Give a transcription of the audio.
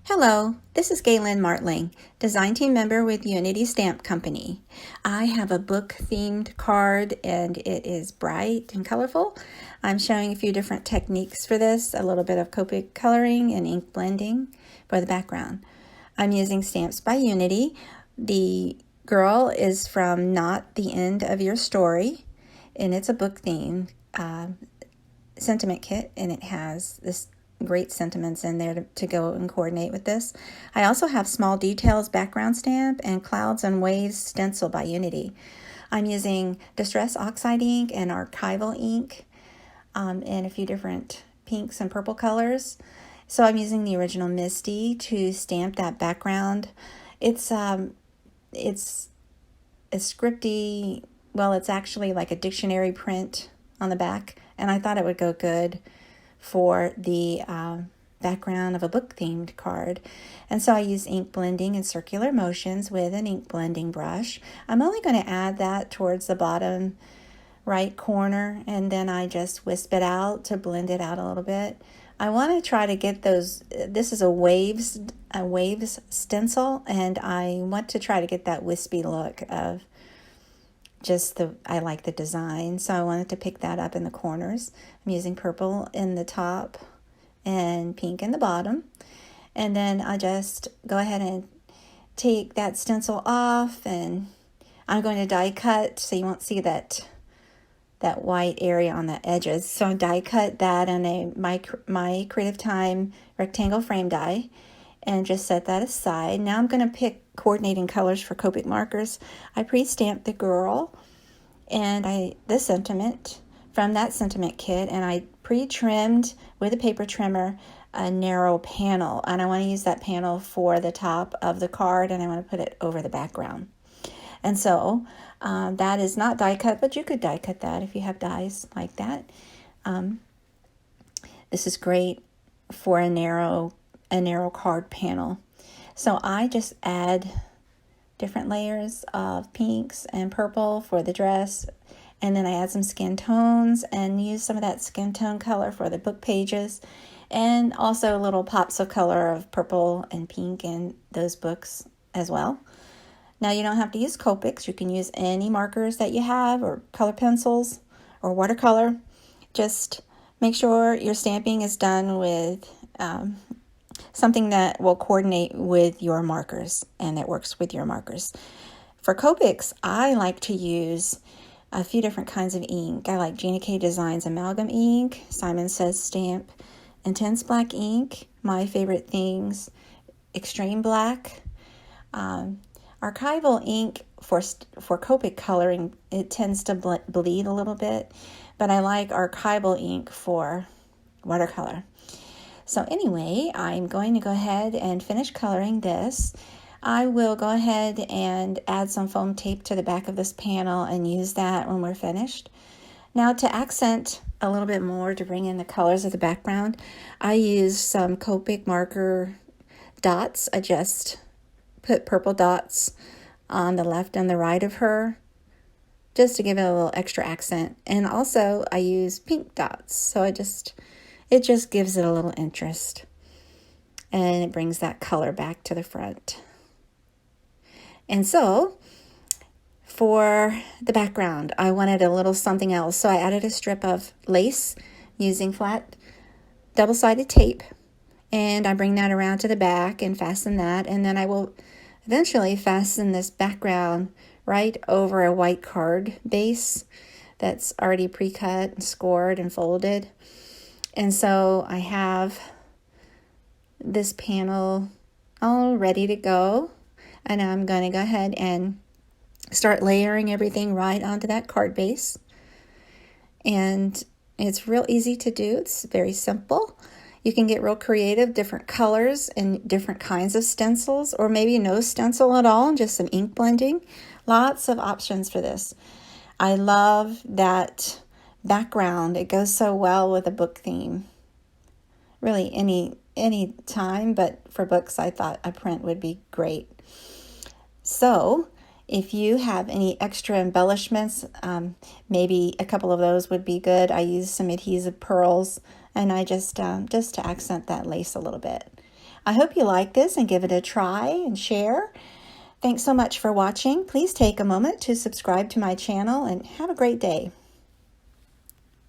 Hello, this is Galen Martling, design team member with Unity Stamp Company. I have a book themed card and it is bright and colorful. I'm showing a few different techniques for this, a little bit of Copic coloring and ink blending for the background. I'm using Stamps by Unity. The girl is from Not the End of Your Story, and it's a book theme sentiment kit, and it has this great sentiments in there to go and coordinate with this. I also have Small Details background stamp and Clouds and Waves stencil by Unity. I'm using Distress Oxide ink and Archival ink in a few different pinks and purple colors. So I'm using the original Misty to stamp that background. It's a scripty, well, it's actually like a dictionary print on the back, and I thought it would go good for the background of a book themed card. And so I use ink blending and circular motions with an ink blending brush. I'm only going to add that towards the bottom right corner, and then I just wisp it out to blend it out a little bit. I want to try to get those, this is a waves stencil, and I want to try to get that wispy look of I like the design, so I wanted to pick that up in the corners. I'm using purple in the top and pink in the bottom. And then I just go ahead and take that stencil off, and I'm going to die cut so you won't see that white area on the edges. So I die cut that in a my Creative Time rectangle frame die and just set that aside. Now I'm going to pick coordinating colors for Copic markers. I pre-stamped the girl and the sentiment from that sentiment kit, and I pre-trimmed with a paper trimmer a narrow panel, and I want to use that panel for the top of the card, and I want to put it over the background. And so that is not die cut, but you could die cut that if you have dies like that. This is great for a narrow card panel. So I just add different layers of pinks and purple for the dress, and then I add some skin tones and use some of that skin tone color for the book pages, and also little pops of color of purple and pink in those books as well. Now you don't have to use Copics. You can use any markers that you have, or color pencils or watercolor. Just make sure your stamping is done with something that will coordinate with your markers and that works with your markers. For Copics, I like to use a few different kinds of ink. I like Gina K Designs Amalgam ink, Simon Says Stamp, Intense Black ink, My Favorite Things, Extreme Black. Archival ink for Copic coloring, it tends to bleed a little bit, but I like Archival ink for watercolor. So anyway, I'm going to go ahead and finish coloring this. I will go ahead and add some foam tape to the back of this panel and use that when we're finished. Now to accent a little bit more, to bring in the colors of the background, I use some Copic marker dots. I just put purple dots on the left and the right of her just to give it a little extra accent. And also I use pink dots, so it just gives it a little interest, and it brings that color back to the front. And so for the background, I wanted a little something else, so I added a strip of lace using flat double-sided tape, and I bring that around to the back and fasten that, and then I will eventually fasten this background right over a white card base that's already pre-cut and scored and folded. And so I have this panel all ready to go, and I'm going to go ahead and start layering everything right onto that card base. And it's real easy to do. It's very simple. You can get real creative, different colors and different kinds of stencils, or maybe no stencil at all, just some ink blending. Lots of options for this. I love that background. It goes so well with a book theme. Really any time, but for books I thought a print would be great. So if you have any extra embellishments, maybe a couple of those would be good. I use some adhesive pearls, and I just to accent that lace a little bit. I hope you like this and give it a try and share. Thanks so much for watching. Please take a moment to subscribe to my channel and have a great day.